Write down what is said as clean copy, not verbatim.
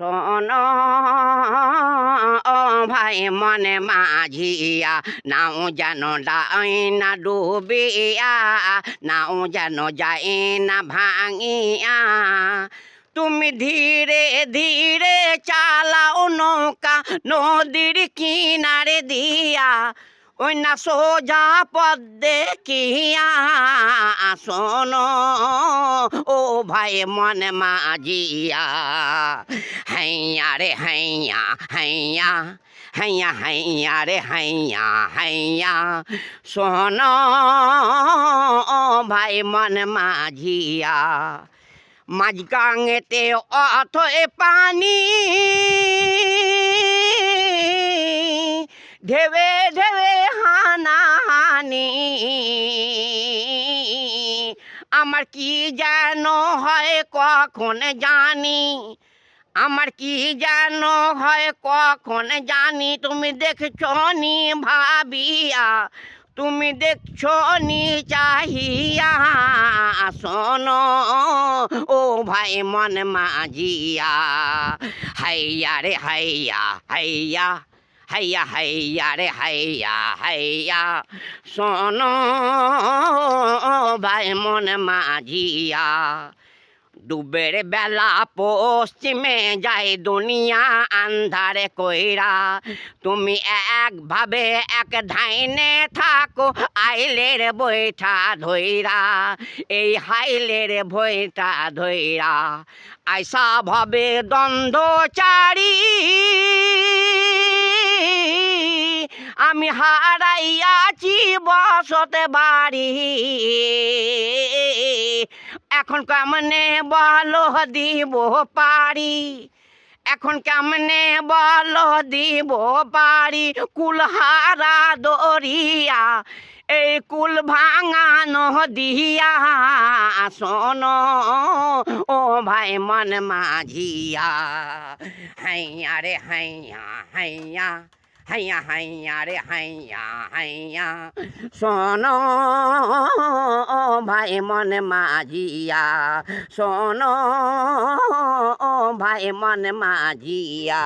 শোনো ও ভাই মনে মাঝিয়া, নাও যেন যায় না ডুবিয়া, নাও যেন যায় না ভাঙিয়া। তুমি ধীরে ধীরে চালাও নৌকা নদীর কিনারে দিয়া, ওই না সোজা পথ দেখিয়া। শোনো ও ভাই মনে মাঝিয়া, হাইয়া রে হাইয়া হাইয়া, হাইয়া হাইয়া রে হাইয়া হাইয়া। শোনো ও ভাই মনে মাঝিয়া, মাঝগাঙেতে অথই পানি, ঢেবে ঢেবে হানাহানি। আমার কি যেন হয় কখন জানি, আমার কি যেন হয় কখন জানি। তুমি দেখছো নি ভাবিয়া, তুমি দেখছো নি চাহিয়া। শোনো ও ভাই মন মাঝিয়া, হাইয়া রে হাইয়া হাইয়া, হাইয়া হাইয়া রে হাইয়া হাইয়া। শোনো ভাই মন মাঝিয়া, ডুবের বেলা পশ্চিমে যায় দুনিয়া আন্ধারে কইরা। তুমি একভাবে এক ধাইনে থাকো আইলের বইটা ধইরা, এই হাইলের বইটা ধইরা। আইসা ভাবে দ্বন্দ্বচারী, আমি হারাইয়াছি বসতে বাড়ি। এখন কেমনে বলো দিব পারি, এখন কেমনে বলো দিব পারি। কুলহারা দরিয়া, এই কুল ভাঙানো দিয়া। শোনো ও ভাই মন মাঝিয়া, হাইয়া রে হাইয়া হাইয়া, হাইয়া হাইয়া রে হাইয়া হাইয়া। শোনো ভাই মন মাঝিয়া, শোনো ভাই মন মাঝিয়া।